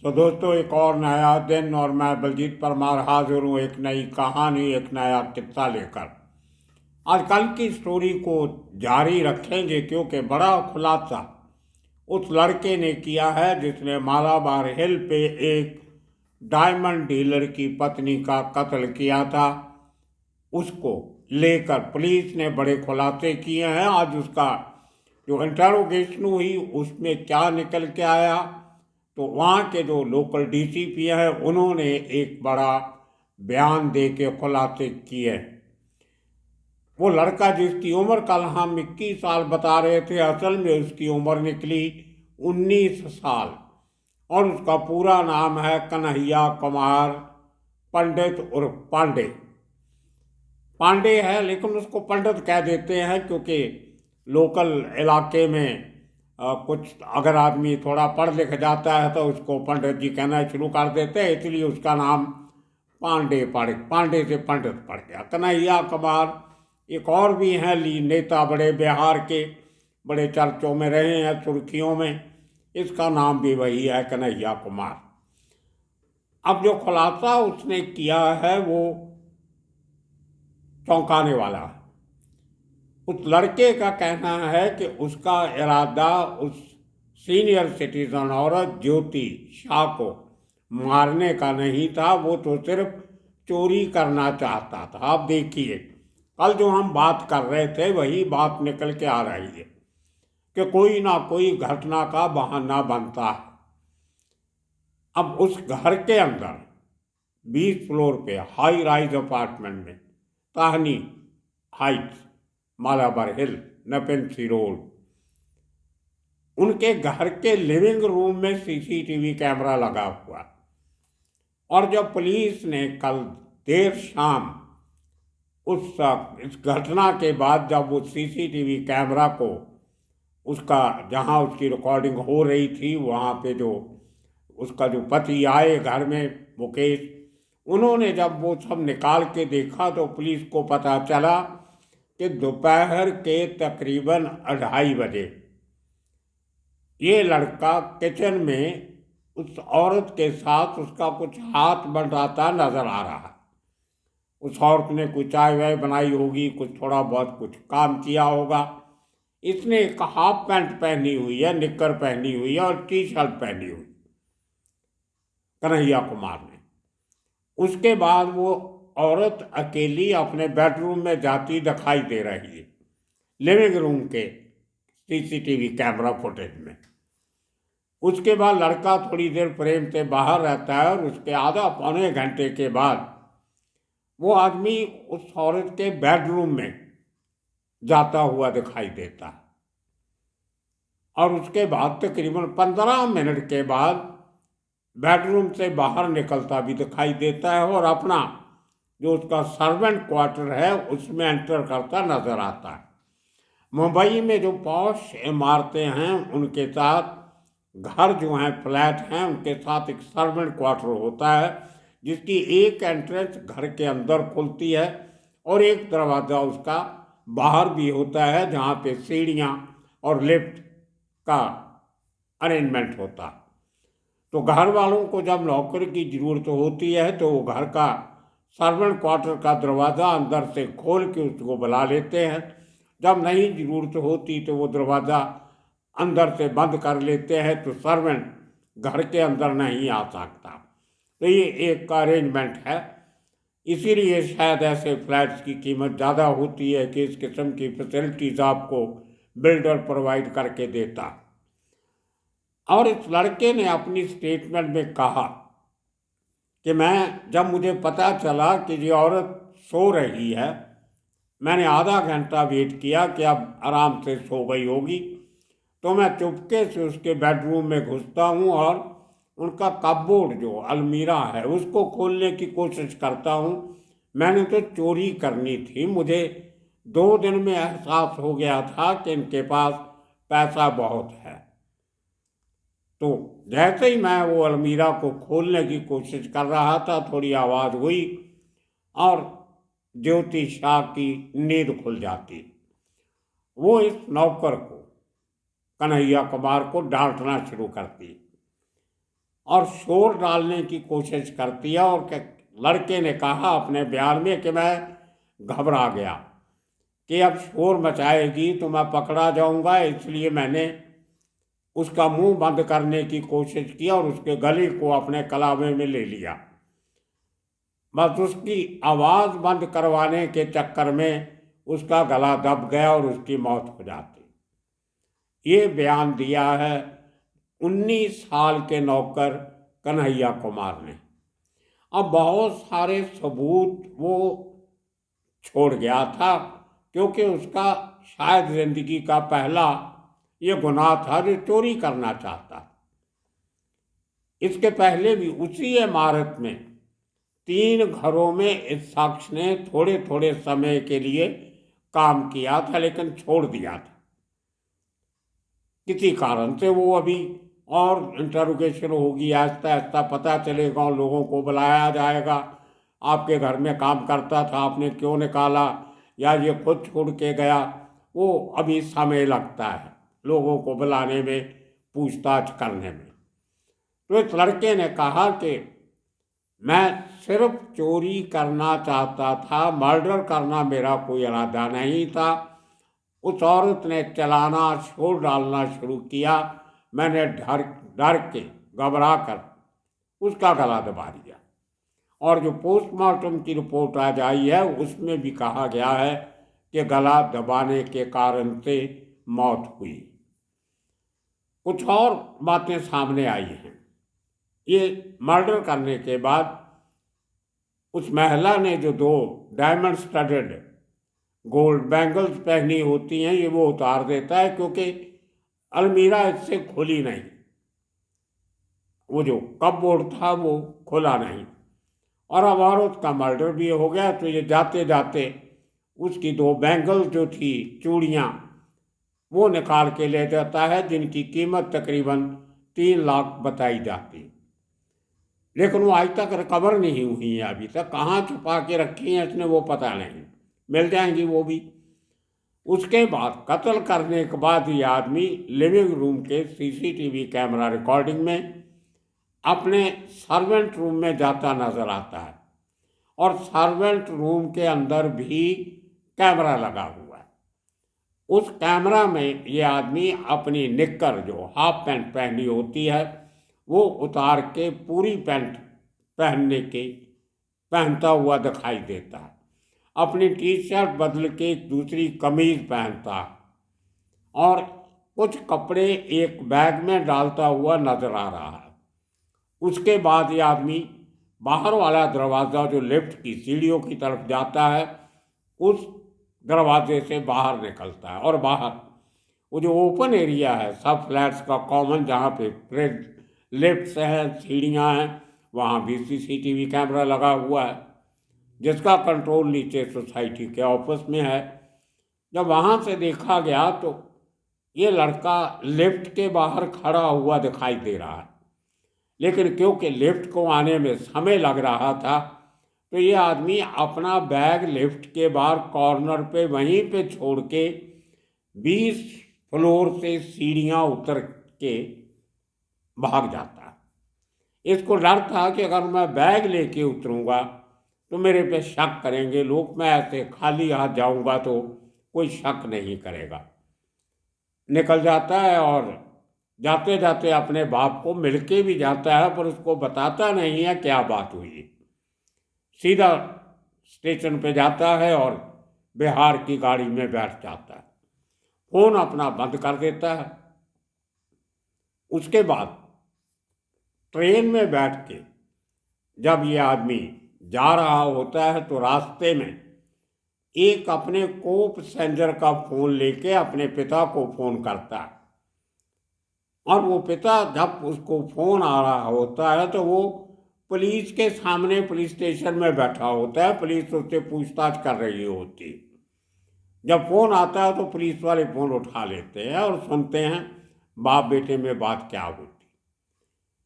तो दोस्तों, एक और नया दिन और मैं बलजीत परमार हाजिर हूँ एक नई कहानी, एक नया किस्सा लेकर। आज कल की स्टोरी को जारी रखेंगे क्योंकि बड़ा खुलासा उस लड़के ने किया है जिसने मालाबार हिल पे एक डायमंड डीलर की पत्नी का कत्ल किया था। उसको लेकर पुलिस ने बड़े खुलासे किए हैं। आज उसका जो इंटरोगेशन हुई उसमें क्या निकल के आया, तो वहाँ के जो लोकल डीसीपी हैं उन्होंने एक बड़ा बयान दे के खुलासे किए। वो लड़का जिसकी उम्र कल हम 21 साल बता रहे थे, असल में उसकी उम्र निकली 19 साल और उसका पूरा नाम है कन्हैया कुमार पंडित उर्फ पांडे। पांडे है लेकिन उसको पंडित कह देते हैं क्योंकि लोकल इलाके में कुछ अगर आदमी थोड़ा पढ़ लिख जाता है तो उसको पंडित जी कहना शुरू कर देते हैं, इसलिए उसका नाम पांडे से पंडित पड़ गया। कन्हैया कुमार एक और भी हैं नेता, बड़े बिहार के, बड़े चर्चों में रहे हैं, सुर्खियों में। इसका नाम भी वही है, कन्हैया कुमार। अब जो खुलासा उसने किया है वो चौंकाने वाला है। उस लड़के का कहना है कि उसका इरादा उस सीनियर सिटीजन औरत ज्योति शाह को मारने का नहीं था, वो तो सिर्फ चोरी करना चाहता था। आप देखिए, कल जो हम बात कर रहे थे वही बात निकल के आ रही है कि कोई ना कोई घटना का बहाना बनता है। अब उस घर के अंदर 20 फ्लोर पे हाई राइज अपार्टमेंट में, ताहनी हाइट्स, मालाबार हिल, नपेंसी रोड, उनके घर के लिविंग रूम में सीसीटीवी कैमरा लगा हुआ। और जब पुलिस ने कल देर शाम इस घटना के बाद जब वो सीसीटीवी कैमरा को उसका जहां उसकी रिकॉर्डिंग हो रही थी वहां पे जो उसका जो पति आए घर में, मुकेश, उन्होंने जब वो सब निकाल के देखा तो पुलिस को पता चला कि दोपहर के तकरीबन 2:30 बजे ये लड़का किचन में उस औरत के साथ उसका कुछ हाथ बंटाता नजर आ रहा है। उस औरत ने कुछ चाय वाय बनाई होगी, कुछ थोड़ा बहुत कुछ काम किया होगा। इसने एक हाफ पैंट पहनी हुई है, निक्कर पहनी हुई है और टी शर्ट पहनी हुई, कन्हैया कुमार ने। उसके बाद वो औरत अकेली अपने बेडरूम में जाती दिखाई दे रही है, लिविंग रूम के सीसीटीवी कैमरा फुटेज में। उसके बाद लड़का थोड़ी देर प्रेम से बाहर रहता है और उसके आधा पौने घंटे के बाद वो आदमी उस औरत के बेडरूम में जाता हुआ दिखाई देता है। और उसके बाद तकरीबन 15 मिनट के बाद बेडरूम से बाहर निकलता भी दिखाई देता है और अपना जो उसका सर्वेंट क्वार्टर है उसमें एंटर करता नजर आता है। मुंबई में जो पॉश इमारतें हैं उनके साथ घर जो हैं, फ्लैट हैं, उनके साथ एक सर्वेंट क्वार्टर होता है जिसकी एक एंट्रेंस घर के अंदर खुलती है और एक दरवाज़ा उसका बाहर भी होता है जहाँ पे सीढ़ियाँ और लिफ्ट का अरेंजमेंट होता है। तो घर वालों को जब नौकर की ज़रूरत होती है तो वो घर का सर्वेंट क्वार्टर का दरवाज़ा अंदर से खोल के उसको बुला लेते हैं। जब नहीं ज़रूरत होती तो वो दरवाज़ा अंदर से बंद कर लेते हैं, तो सर्वेंट घर के अंदर नहीं आ सकता। तो ये एक अरेंजमेंट है। इसीलिए शायद ऐसे फ्लैट्स की कीमत ज़्यादा होती है कि इस किस्म की फैसिलिटीज़ आपको बिल्डर प्रोवाइड करके देता। और इस लड़के ने अपनी स्टेटमेंट में कहा कि जब मुझे पता चला कि ये औरत सो रही है, मैंने आधा घंटा वेट किया कि अब आराम से सो गई होगी, तो मैं चुपके से उसके बेडरूम में घुसता हूँ और उनका कपबोर्ड जो अलमीरा है उसको खोलने की कोशिश करता हूँ। मैंने तो चोरी करनी थी, मुझे 2 दिन में एहसास हो गया था कि इनके पास पैसा बहुत है। तो जैसे ही मैं वो अलमीरा को खोलने की कोशिश कर रहा था, थोड़ी आवाज़ हुई और ज्योति शाह की नींद खुल जाती। वो इस नौकर को, कन्हैया कुमार को, डांटना शुरू करती और शोर डालने की कोशिश करती है। और लड़के ने कहा अपने बयान में कि मैं घबरा गया कि अब शोर मचाएगी तो मैं पकड़ा जाऊंगा, इसलिए मैंने उसका मुंह बंद करने की कोशिश की और उसके गले को अपने कलावे में ले लिया। बस उसकी आवाज़ बंद करवाने के चक्कर में उसका गला दब गया और उसकी मौत हो जाती। ये बयान दिया है 19 साल के नौकर कन्हैया कुमार ने। अब बहुत सारे सबूत वो छोड़ गया था, क्योंकि उसका शायद जिंदगी का पहला ये गुनाह था जो चोरी करना चाहता। इसके पहले भी उसी इमारत में 3 घरों में इस शख्स ने थोड़े थोड़े समय के लिए काम किया था, लेकिन छोड़ दिया था किसी कारण से। वो अभी और इंटरोगेशन होगी, आहिस्ता आहिस्ता पता चलेगा और लोगों को बुलाया जाएगा, आपके घर में काम करता था, आपने क्यों निकाला, या ये खुद छोड़ के गया। वो अभी समय लगता है लोगों को बुलाने में, पूछताछ करने में। तो इस लड़के ने कहा कि मैं सिर्फ चोरी करना चाहता था, मर्डर करना मेरा कोई इरादा नहीं था। उस औरत ने चलाना, शोर डालना शुरू किया, मैंने डर डर के घबरा कर उसका गला दबा दिया। और जो पोस्टमार्टम की रिपोर्ट आज आई है उसमें भी कहा गया है कि गला दबाने के कारण से मौत हुई। कुछ और बातें सामने आई हैं। ये मर्डर करने के बाद उस महिला ने जो 2 डायमंड स्टडेड गोल्ड बैंगल्स पहनी होती हैं, ये वो उतार देता है, क्योंकि अलमीरा इससे खुली नहीं, वो जो कपबोर्ड था वो खुला नहीं। और अब औरत का मर्डर भी हो गया, तो ये जाते जाते उसकी 2 बैंगल जो थी, चूड़ियाँ, वो निकाल के ले जाता है, जिनकी कीमत तकरीबन 3 लाख बताई जाती। लेकिन वो आज तक रिकवर नहीं हुई है, अभी तक कहाँ छुपा के रखी हैं इसने वो पता नहीं, मिल जाएंगी वो भी। उसके बाद कत्ल करने के बाद ये आदमी लिविंग रूम के सीसीटीवी कैमरा रिकॉर्डिंग में अपने सर्वेंट रूम में जाता नजर आता है, और सर्वेंट रूम के अंदर भी कैमरा लगा हुआ है। उस कैमरा में ये आदमी अपनी निक्कर जो हाफ पैंट पहनी होती है वो उतार के पूरी पैंट पहनता हुआ दिखाई देता है। अपनी टी शर्ट बदल के दूसरी कमीज पहनता और कुछ कपड़े एक बैग में डालता हुआ नजर आ रहा है। उसके बाद ये आदमी बाहर वाला दरवाज़ा जो लिफ्ट की सीढ़ियों की तरफ जाता है, उस दरवाजे से बाहर निकलता है। और बाहर वो जो ओपन एरिया है सब फ्लैट्स का कॉमन, जहाँ पे लिफ्ट्स हैं, सीढ़ियाँ हैं, वहाँ भी सीसीटीवी कैमरा लगा हुआ है, जिसका कंट्रोल नीचे सोसाइटी के ऑफिस में है। जब वहाँ से देखा गया तो ये लड़का लिफ्ट के बाहर खड़ा हुआ दिखाई दे रहा है, लेकिन क्योंकि लिफ्ट को आने में समय लग रहा था तो ये आदमी अपना बैग लिफ्ट के बाहर कॉर्नर पे वहीं पे छोड़ के 20 फ्लोर से सीढ़ियाँ उतर के भाग जाता है। इसको डर था कि अगर मैं बैग लेके उतरूँगा तो मेरे पे शक करेंगे लोग, मैं ऐसे खाली हाथ जाऊँगा तो कोई शक नहीं करेगा। निकल जाता है और जाते जाते अपने बाप को मिलके भी जाता है, पर उसको बताता नहीं है क्या बात हुई। सीधा स्टेशन पे जाता है और बिहार की गाड़ी में बैठ जाता है, फोन अपना बंद कर देता है। उसके बाद ट्रेन में बैठ के जब ये आदमी जा रहा होता है तो रास्ते में एक अपने को पैसेंजर का फोन लेके अपने पिता को फोन करता है, और वो पिता जब उसको फोन आ रहा होता है तो वो पुलिस के सामने पुलिस स्टेशन में बैठा होता है, पुलिस उससे पूछताछ कर रही होती। जब फोन आता है तो पुलिस वाले फोन उठा लेते हैं और सुनते हैं बाप बेटे में बात क्या होती।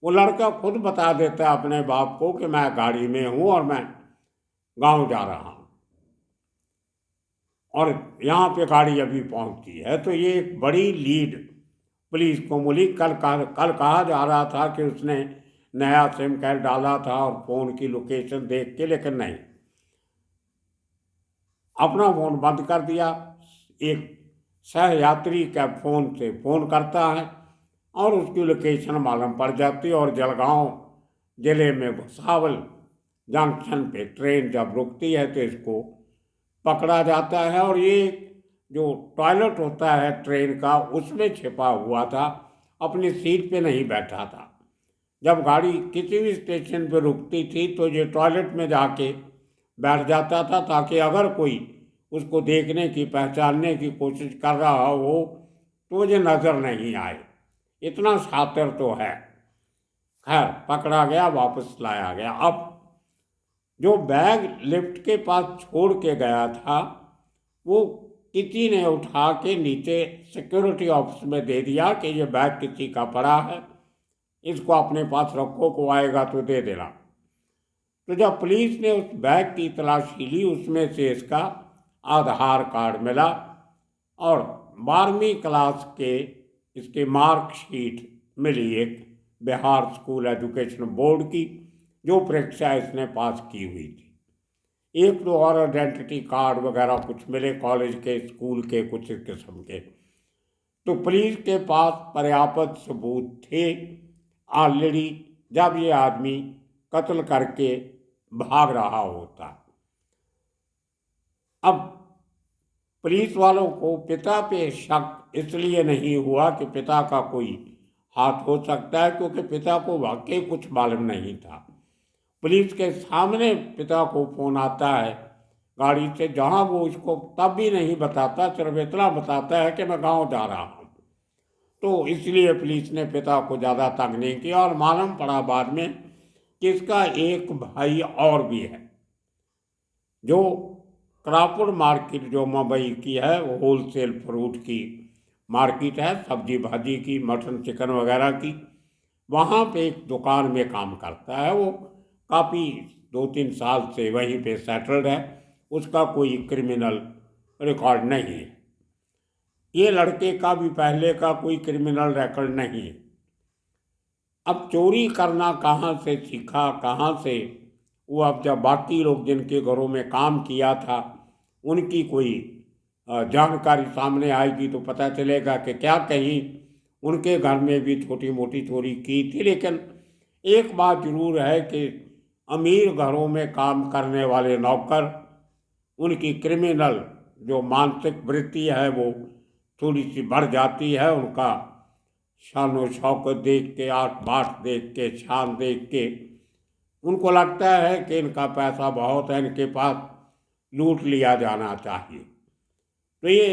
वो लड़का खुद बता देता है अपने बाप को कि मैं गाड़ी में हूँ और मैं गांव जा रहा हूँ और यहाँ पे गाड़ी अभी पहुँचती है। तो ये एक बड़ी लीड पुलिस को मिली। कल कहा जा रहा था कि उसने नया सिम कार्ड डाला था और फ़ोन की लोकेशन देख के, लेकिन नहीं, अपना फ़ोन बंद कर दिया। एक सहयात्री का फ़ोन से फ़ोन करता है और उसकी लोकेशन मालूम पड़ जाती है, और जलगांव ज़िले में भुसावल जंक्शन पे ट्रेन जब रुकती है तो इसको पकड़ा जाता है। और ये जो टॉयलेट होता है ट्रेन का, उसमें छिपा हुआ था, अपनी सीट पे नहीं बैठा था। जब गाड़ी किसी भी स्टेशन पे रुकती थी तो ये टॉयलेट में जाके बैठ जाता था, ताकि अगर कोई उसको देखने की, पहचानने की कोशिश कर रहा हो तो मुझे नज़र नहीं आए। इतना शातिर तो है। खैर, पकड़ा गया, वापस लाया गया। अब जो बैग लिफ्ट के पास छोड़ के गया था, वो किसी ने उठा के नीचे सिक्योरिटी ऑफिस में दे दिया कि ये बैग किसी का पड़ा है, इसको अपने पास रखो, को आएगा तो दे देना। तो जब पुलिस ने उस बैग की तलाशी ली, उसमें से इसका आधार कार्ड मिला और 12वीं क्लास के इसकी मार्कशीट मिली, एक बिहार स्कूल एजुकेशन बोर्ड की, जो परीक्षा इसने पास की हुई थी। एक दो और आइडेंटिटी कार्ड वगैरह कुछ मिले, कॉलेज के, स्कूल के, कुछ किस्म के। तो पुलिस के पास पर्याप्त सबूत थे ऑलरेडी, जब ये आदमी कत्ल करके भाग रहा होता। अब पुलिस वालों को पिता पे शक इसलिए नहीं हुआ कि पिता का कोई हाथ हो सकता है, क्योंकि पिता को वाकई कुछ मालूम नहीं था। पुलिस के सामने पिता को फ़ोन आता है गाड़ी से, जहां वो इसको तब भी नहीं बताता, सिर्फ इतना बताता है कि मैं गांव जा रहा हूं। तो इसलिए पुलिस ने पिता को ज़्यादा तंग नहीं किया, और मालूम पड़ा बाद में कि इसका एक भाई और भी है, जो क्रापुर मार्केट जो मुंबई की है, वो होलसेल फ्रूट की मार्केट है, सब्जी भाजी की, मटन चिकन वगैरह की, वहाँ पे एक दुकान में काम करता है। वो काफ़ी 2-3 साल से वहीं पे सेटल्ड है, उसका कोई क्रिमिनल रिकॉर्ड नहीं है। ये लड़के का भी पहले का कोई क्रिमिनल रिकॉर्ड नहीं है। अब चोरी करना कहाँ से सीखा, कहाँ से वो, अब जब बाकी लोग जिनके घरों में काम किया था उनकी कोई जानकारी सामने आएगी तो पता चलेगा कि क्या कहीं उनके घर में भी छोटी मोटी चोरी की थी। लेकिन एक बात जरूर है कि अमीर घरों में काम करने वाले नौकर, उनकी क्रिमिनल जो मानसिक वृत्ति है वो थोड़ी सी बढ़ जाती है। उनका शान शौकत देख के, आठ बाट देख के, शान देख के उनको लगता है कि इनका पैसा बहुत है, इनके पास लूट लिया जाना चाहिए। तो ये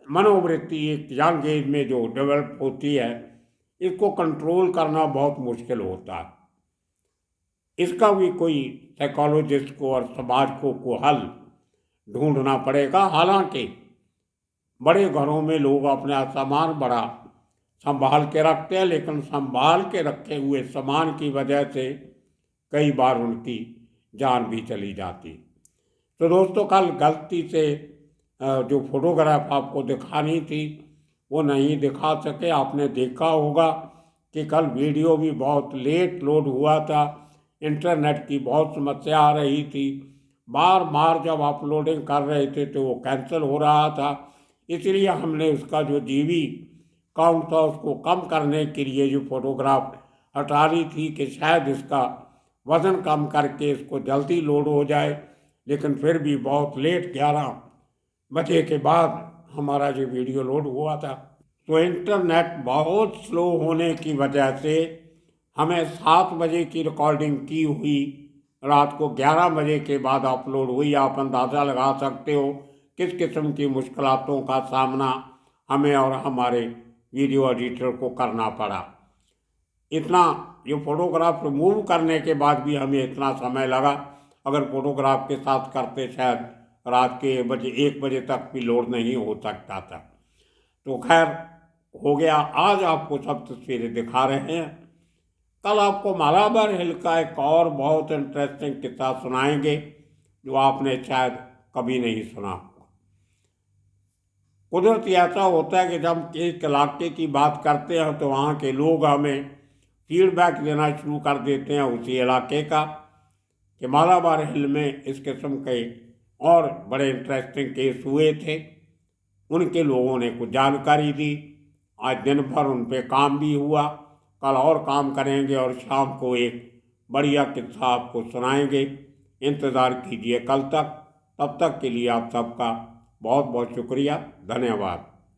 मनोवृत्ति एक यंग एज में जो डेवलप होती है, इसको कंट्रोल करना बहुत मुश्किल होता है। इसका भी कोई साइकोलॉजिस्ट को और समाज को हल ढूंढना पड़ेगा। हालांकि बड़े घरों में लोग अपना सामान बड़ा संभाल के रखते हैं, लेकिन संभाल के रखे हुए सामान की वजह से कई बार उनकी जान भी चली जाती। तो दोस्तों, कल गलती से जो फोटोग्राफ आपको दिखानी थी वो नहीं दिखा सके। आपने देखा होगा कि कल वीडियो भी बहुत लेट लोड हुआ था, इंटरनेट की बहुत समस्या आ रही थी, बार बार जब अपलोडिंग कर रहे थे तो वो कैंसिल हो रहा था। इसलिए हमने उसका जो जीबी काउंट था उसको कम करने के लिए जो फोटोग्राफ हटा ली थी कि शायद इसका वज़न कम करके इसको जल्दी लोड हो जाए। लेकिन फिर भी बहुत लेट 11 बजे के बाद हमारा जो वीडियो लोड हुआ था। तो इंटरनेट बहुत स्लो होने की वजह से हमें 7 बजे की रिकॉर्डिंग की हुई रात को 11 बजे के बाद अपलोड हुई। आप अंदाज़ा लगा सकते हो किस किस्म की मुश्किलातों का सामना हमें और हमारे वीडियो एडिटर को करना पड़ा। इतना ये फोटोग्राफ रिमूव करने के बाद भी हमें इतना समय लगा। अगर फोटोग्राफ के साथ करते शायद रात के 1 बजे तक भी लोड नहीं हो सकता था। तो खैर हो गया। आज आपको सब तस्वीरें दिखा रहे हैं। कल आपको मालाबार हिल का एक और बहुत इंटरेस्टिंग किस्सा सुनाएंगे जो आपने शायद कभी नहीं सुना। कुदरती ऐसा होता है कि जब एक इलाके की बात करते हैं तो वहाँ के लोग हमें फीडबैक देना शुरू कर देते हैं उसी इलाके का कि मालाबार हिल में इस किस्म के और बड़े इंटरेस्टिंग केस हुए थे। उनके लोगों ने कुछ जानकारी दी। आज दिन भर उन पे काम भी हुआ, कल और काम करेंगे और शाम को एक बढ़िया किस्सा आपको सुनाएंगे। इंतज़ार कीजिए कल तक। तब तक के लिए आप सबका बहुत बहुत शुक्रिया, धन्यवाद।